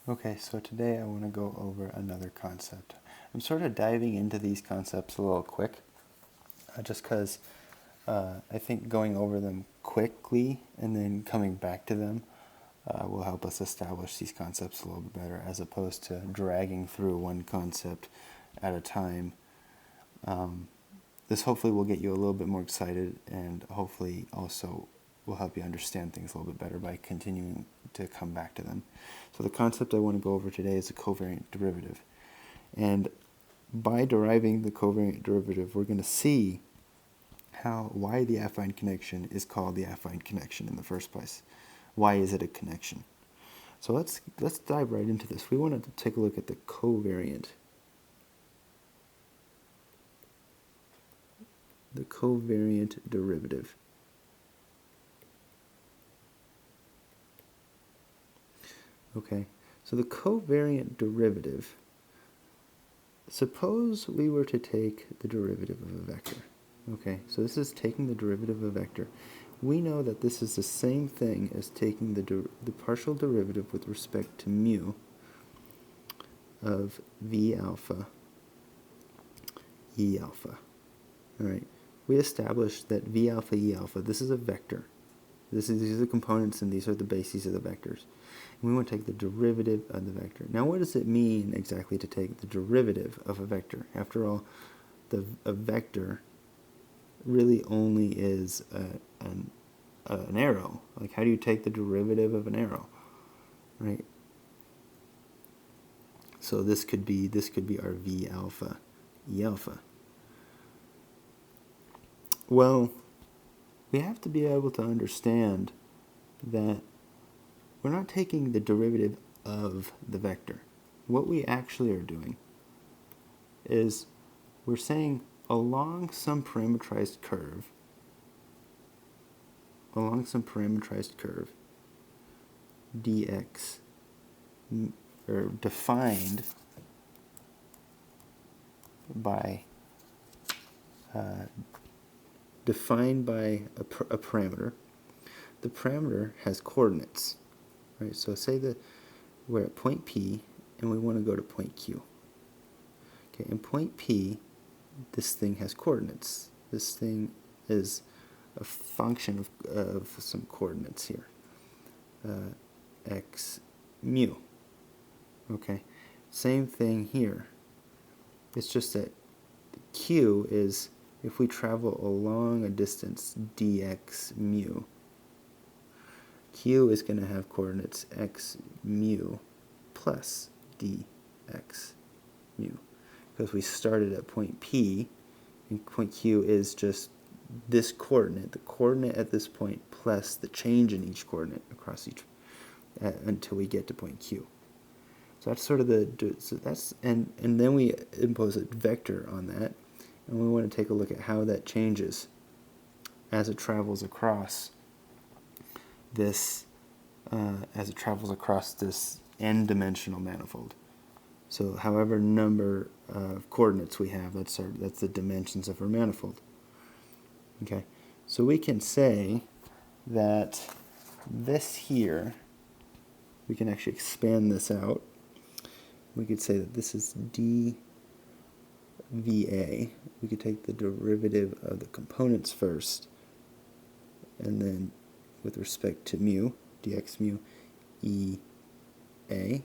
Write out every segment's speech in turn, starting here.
Okay, so today I want to go over another concept. I'm sort of diving into these concepts a little quick, just because I think going over them quickly and then coming back to them will help us establish these concepts a little bit better, as opposed to dragging through one concept at a time. This hopefully will get you a little bit more excited, and hopefully also will help you understand things a little bit better by continuing to come back to them. So the concept I want to go over today is the covariant derivative. And by deriving the covariant derivative, we're going to see why the affine connection is called the affine connection in the first place. Why is it a connection? So let's dive right into this. We want to take a look at the covariant. The covariant derivative. Okay, so the covariant derivative, suppose we were to take the derivative of a vector. Okay, so this is taking the derivative of a vector. We know that this is the same thing as taking the partial derivative with respect to mu of v alpha e alpha. All right, we established that v alpha e alpha, this is a vector. These are the components and these are the bases of the vectors. And we want to take the derivative of the vector. Now what does it mean exactly to take the derivative of a vector? After all, a vector really only is an arrow. Like, how do you take the derivative of an arrow? Right? So this could be our v alpha e alpha. Well, we have to be able to understand that we're not taking the derivative of the vector. What we actually are doing is we're saying along some parametrized curve, dx, or defined by a parameter. The parameter has coordinates, right? So say that we're at point P and we want to go to point Q. Okay, in point P, this thing has coordinates. This thing is a function of some coordinates here, x mu. Okay, same thing here. It's just that Q is, if we travel along a distance dx mu, Q is going to have coordinates x mu plus dx mu. Because we started at point P, and point Q is just this coordinate, the coordinate at this point, plus the change in each coordinate across each, until we get to point Q. So that's sort of and then we impose a vector on that, and we want to take a look at how that changes as it travels across this, n-dimensional manifold. So however number of coordinates we have, that's the dimensions of our manifold. Okay, so we can say that this here, we can actually expand this out. We could say that this is dVA. We could take the derivative of the components first, and then with respect to mu, dx mu EA,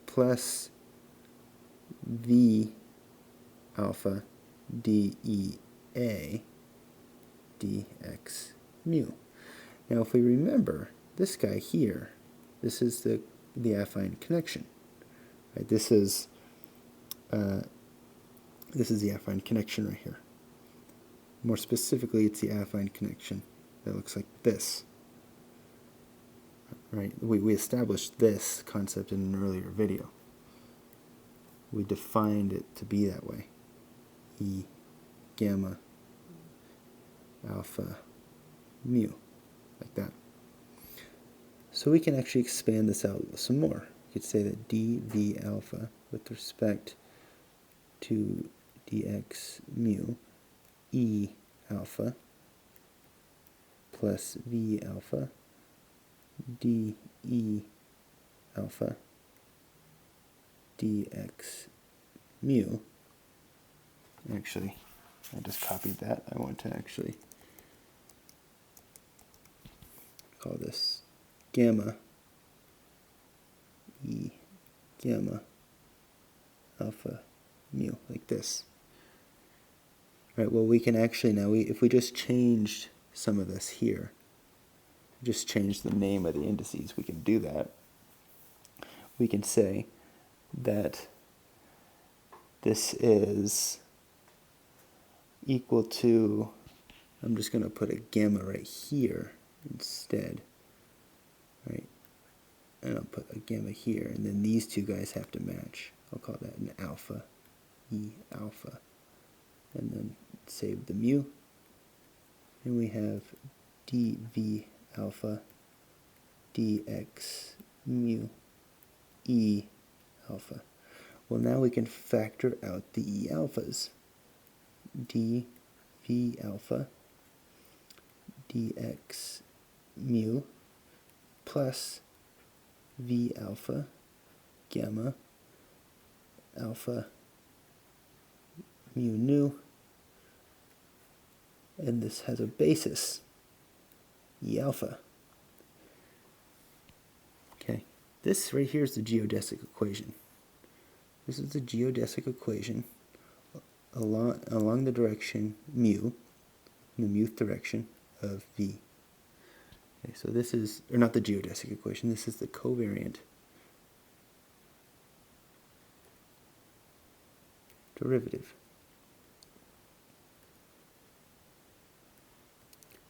plus v alpha dEA dx mu. Now if we remember, this guy here, this is the affine connection. Right? This is the affine connection right here. More specifically, it's the affine connection that looks like this. Right? We established this concept in an earlier video. We defined it to be that way. E gamma alpha mu, like that. So we can actually expand this out some more. We could say that dV alpha with respect to dx mu E alpha plus V alpha dE alpha dx mu. Actually, I just copied that. I want to actually call this gamma e gamma alpha mu, like this. Right, well, we can actually now, if we just changed some of this here, just change the name of the indices, we can do that. We can say that this is equal to, I'm just going to put a gamma right here instead, right? And I'll put a gamma here, and then these two guys have to match. I'll call that an alpha, E alpha. And then save the mu. And we have dV alpha dx mu E alpha. Well, now we can factor out the E alphas. dV alpha dx mu plus V alpha gamma alpha mu nu, and this has a basis, E alpha. Okay, this right here is the geodesic equation. This is the geodesic equation along the direction mu, in the muth direction of V. Okay, so this is, or not the geodesic equation, this is the covariant derivative.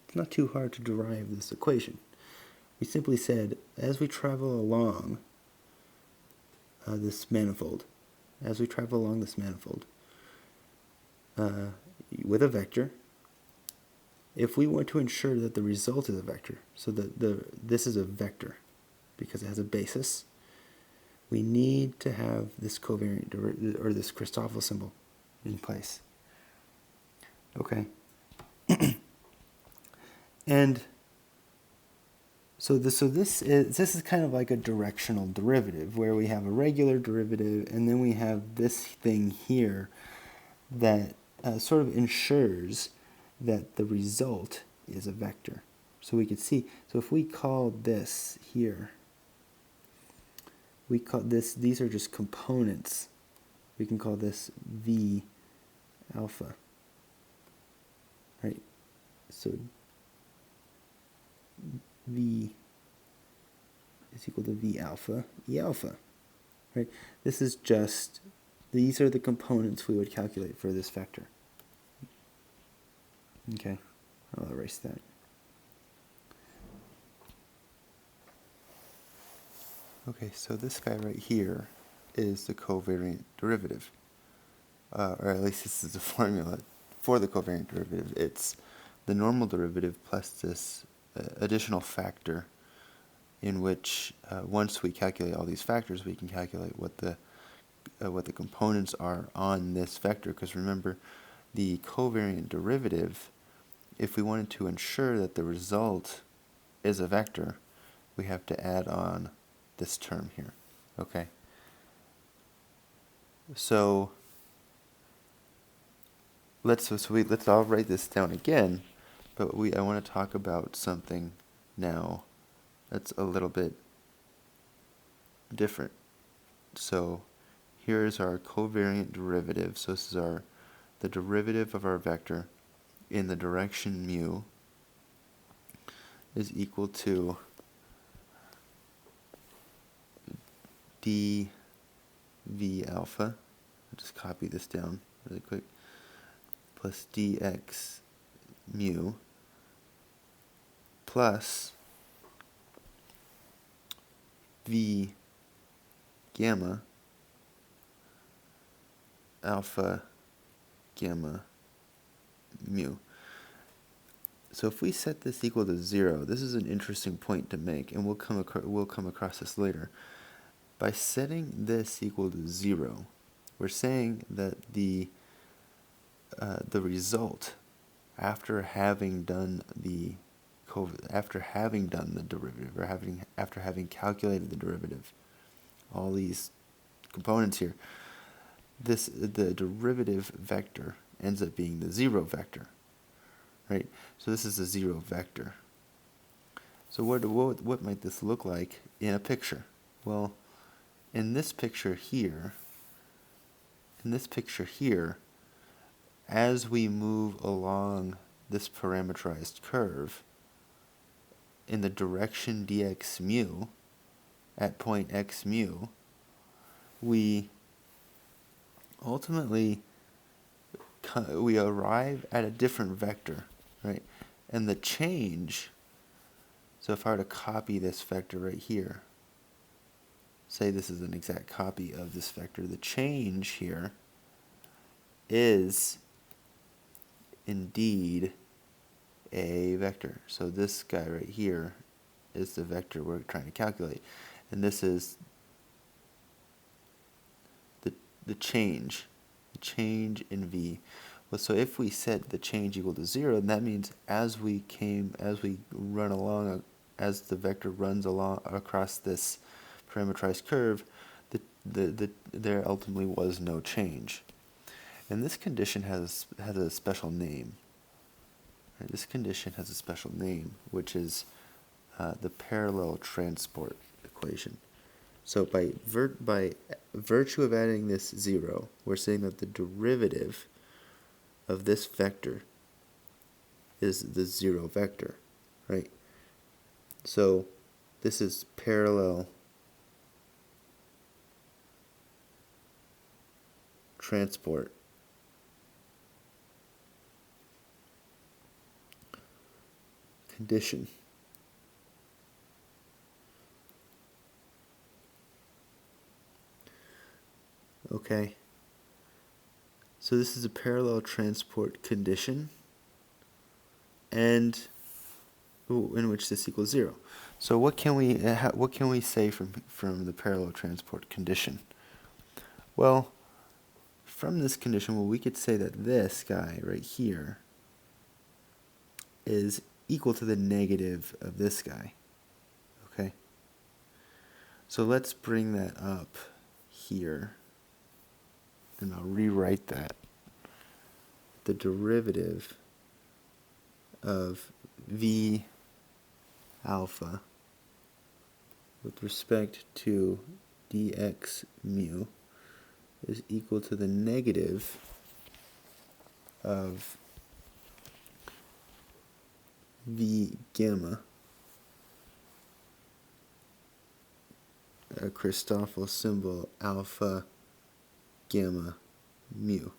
It's not too hard to derive this equation. We simply said, as we travel along this manifold, with a vector, if we want to ensure that the result is a vector, so that this is a vector because it has a basis, we need to have this covariant or this Christoffel symbol in place. Okay. And so this is kind of like a directional derivative where we have a regular derivative and then we have this thing here that sort of ensures that the result is a vector. So we could see, so if we call this here, we call this, these are just components. We can call this V alpha, right? So V is equal to V alpha, E alpha, right? This is just, these are the components we would calculate for this vector. Okay, I'll erase that. Okay, so this guy right here is the covariant derivative, or at least this is the formula for the covariant derivative. It's the normal derivative plus this additional factor, in which once we calculate all these factors, we can calculate what the components are on this vector. Because remember, the covariant derivative, if we wanted to ensure that the result is a vector, we have to add on this term here. Okay. So let's all write this down again, but I want to talk about something now that's a little bit different. So here's our covariant derivative. So this is the derivative of our vector in the direction mu is equal to dV alpha. I'll just copy this down really quick. Plus dx mu plus V gamma alpha gamma mu. So if we set this equal to 0, this is an interesting point to make, and we'll come across this later. By setting this equal to 0, we're saying that the result after having done the derivative, or after having calculated the derivative, all these components here, the derivative vector ends up being the 0 vector, right? So this is a 0 vector. So what might this look like in a picture? Well, in this picture here, as we move along this parameterized curve in the direction dx mu at point x mu, we ultimately we arrive at a different vector, right? And the change, so if I were to copy this vector right here, say this is an exact copy of this vector, the change here is indeed a vector. So this guy right here is the vector we're trying to calculate. And this is the change in v. Well, so if we set the change equal to 0, then that means as we run along, as the vector runs along across this parameterized curve, there ultimately was no change. And this condition has a special name. Right? This condition has a special name, which is the parallel transport equation. So by virtue of adding this 0, we're saying that the derivative of this vector is the 0 vector, right? So this is parallel transport condition. Okay, so this is a parallel transport condition, and in which this equals 0. So what can we say from the parallel transport condition? Well, from this condition, well, we could say that this guy right here is equal to the negative of this guy. Okay, so let's bring that up here. And I'll rewrite that. The derivative of v alpha with respect to dx mu is equal to the negative of v gamma, a Christoffel symbol alpha gamma mu.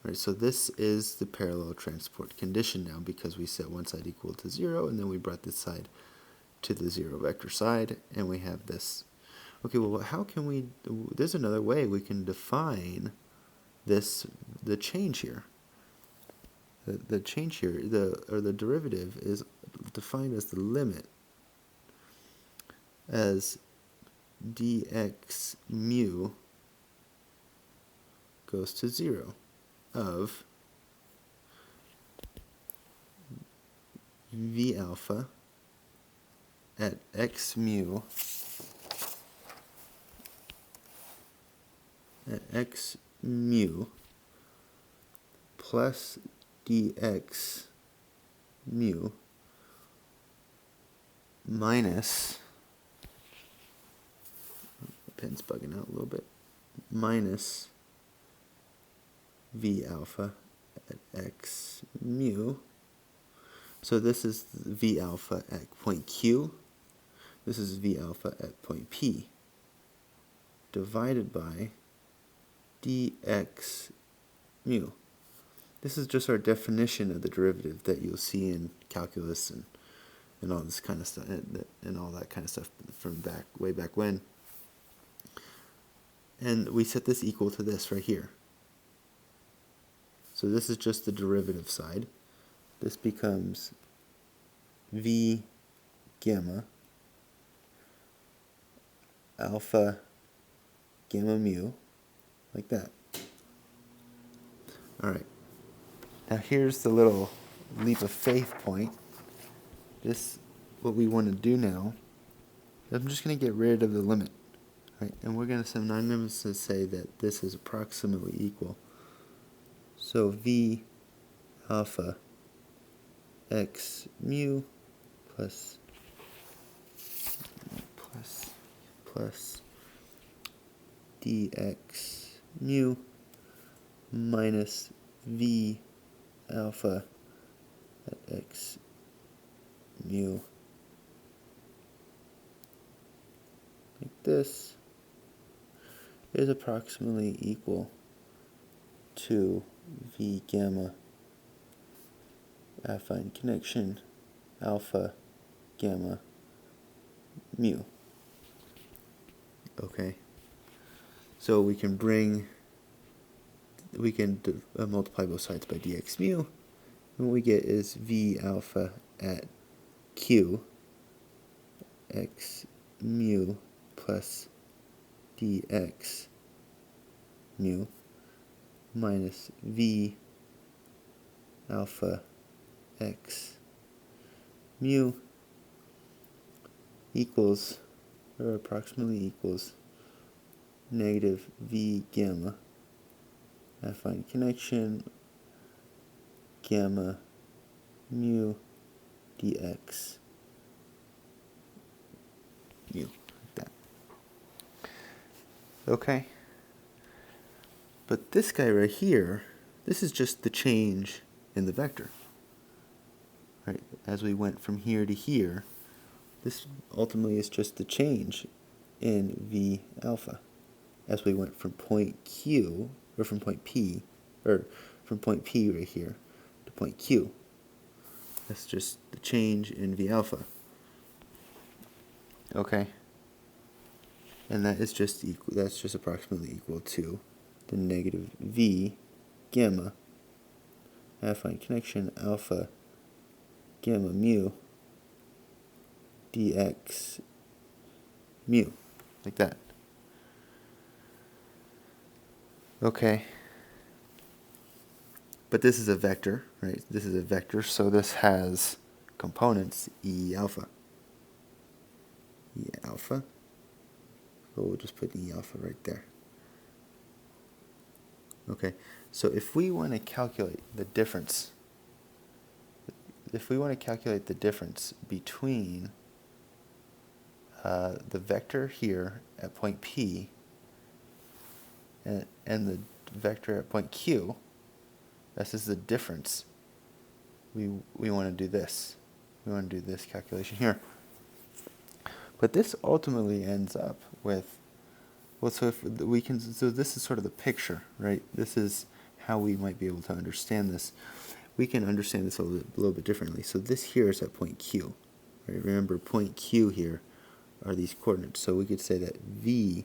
Right, so this is the parallel transport condition now, because we set one side equal to 0, and then we brought this side to the 0 vector side, and we have this. Okay, well, how can we, there's another way we can define this, the change here. The change here, the derivative is defined as the limit as dx mu goes to 0 of v alpha at x mu plus dx mu minus, pen's bugging out a little bit, minus v alpha at x mu. So this is v alpha at point Q. This is v alpha at point P, divided by dx mu. This is just our definition of the derivative that you'll see in calculus and all this kind of stuff, and all that kind of stuff from way back when. And we set this equal to this right here. So this is just the derivative side. This becomes v gamma alpha gamma mu, like that. Alright, now here's the little leap of faith point. What we want to do now, I'm just going to get rid of the limit. Right, and we're going to sometimes say that this is approximately equal. So V alpha x mu plus dx mu minus V alpha at x mu, like this, is approximately equal to V gamma affine connection alpha gamma mu. Okay, so we can multiply both sides by dx mu, and what we get is V alpha at q x mu plus dx mu minus V alpha x mu equals, or approximately equals, negative V gamma affine connection gamma mu dx mu, like that. Okay, but this guy right here, this is just the change in the vector. Right, as we went from here to here, this ultimately is just the change in V alpha as we went from point Q, or from point P, or from point P right here to point Q. That's just the change in V alpha. Okay, and that is just equal. That's just approximately equal to the negative V gamma affine connection alpha gamma mu dx mu, like that. Okay, but this is a vector, right? This is a vector, so this has components E alpha. E alpha. So we'll just put E alpha right there. Okay, so if we want to calculate the difference, between the vector here at point P and the vector at point Q, this is the difference. We want to do this. We want to do this calculation here. But this ultimately ends up with, well, so if we can, so this is sort of the picture, right? This is how we might be able to understand this. We can understand this a little bit differently. So this here is at point Q. Right? Remember, point Q here are these coordinates. So we could say that V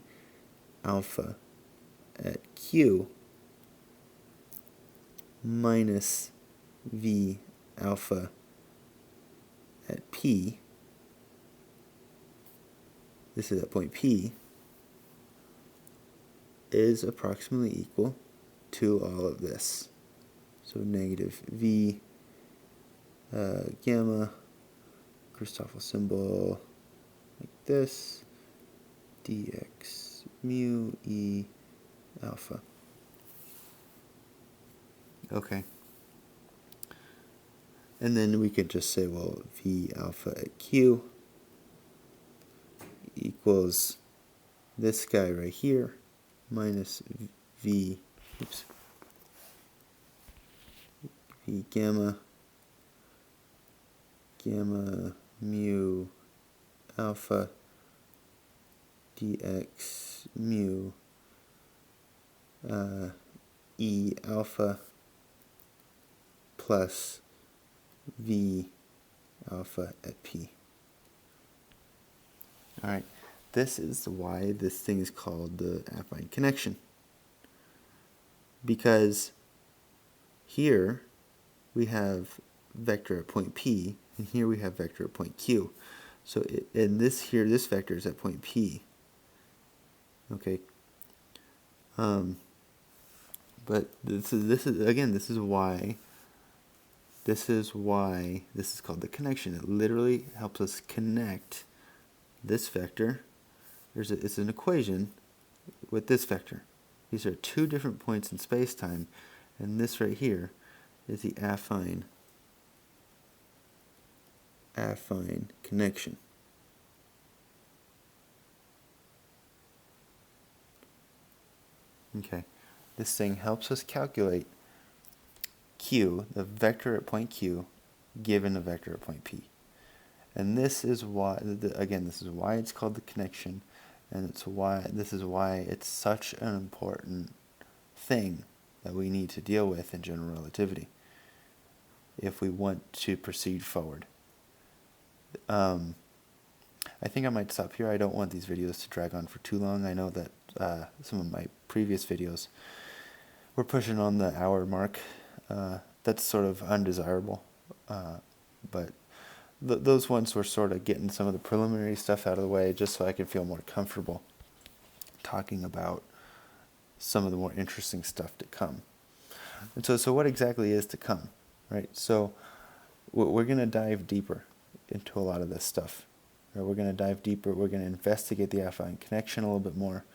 alpha at Q minus V alpha at P, this is at point P, is approximately equal to all of this. So negative V gamma, Christoffel symbol, like this, dx mu E alpha. Okay. And then we could just say, well, V alpha at Q equals this guy right here minus V gamma mu alpha dx mu E alpha plus V alpha at P. Alright, this is why this thing is called the affine connection. Because here we have vector at point P, and here we have vector at point Q. So this vector is at point P. Okay. But this is why this is called the connection. It literally helps us connect this vector it's an equation with this vector. These are two different points in space-time, and this right here is the affine connection. Okay, this thing helps us calculate Q, the vector at point Q, given a vector at point P. And this is why, again, this is why it's called the connection, and this is why it's such an important thing that we need to deal with in general relativity if we want to proceed forward. I think I might stop here. I don't want these videos to drag on for too long. I know that some of my previous videos were pushing on the hour mark. That's sort of undesirable, but those ones were sort of getting some of the preliminary stuff out of the way just so I could feel more comfortable talking about some of the more interesting stuff to come. And so what exactly is to come, right? So we're going to dive deeper into a lot of this stuff. Right? We're going to dive deeper. We're going to investigate the affine connection a little bit more.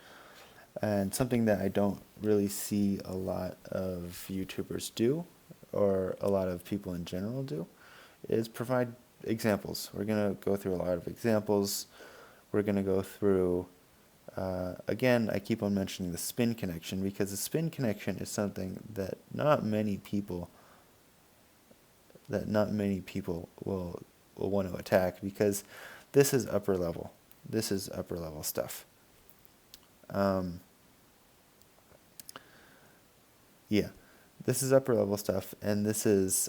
And something that I don't really see a lot of YouTubers do, or a lot of people in general do, is provide examples. We're going to go through a lot of examples. We're going to go through, again, I keep on mentioning the spin connection, because the spin connection is something that not many people will want to attack, because this is upper level. This is upper level stuff. Yeah, this is upper level stuff, and this is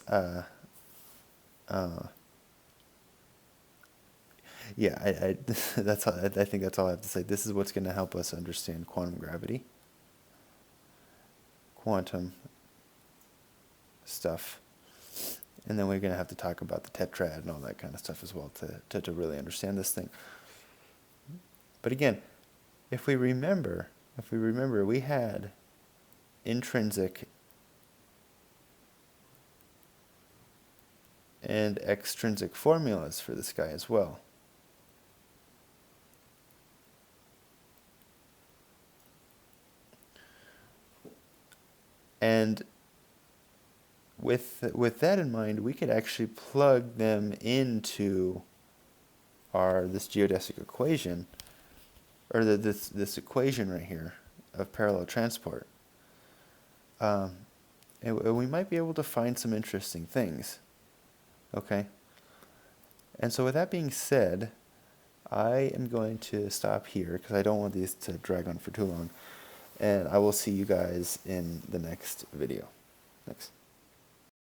yeah, I that's all, I think that's all I have to say. This is what's going to help us understand quantum gravity, quantum stuff, and then we're going to have to talk about the tetrad and all that kind of stuff as well to really understand this thing. But again, if we remember, we had intrinsic and extrinsic formulas for this guy as well. And with that in mind, we could actually plug them into this geodesic equation, or this equation right here of parallel transport. And we might be able to find some interesting things. Okay? And so with that being said, I am going to stop here because I don't want these to drag on for too long. And I will see you guys in the next video. Thanks.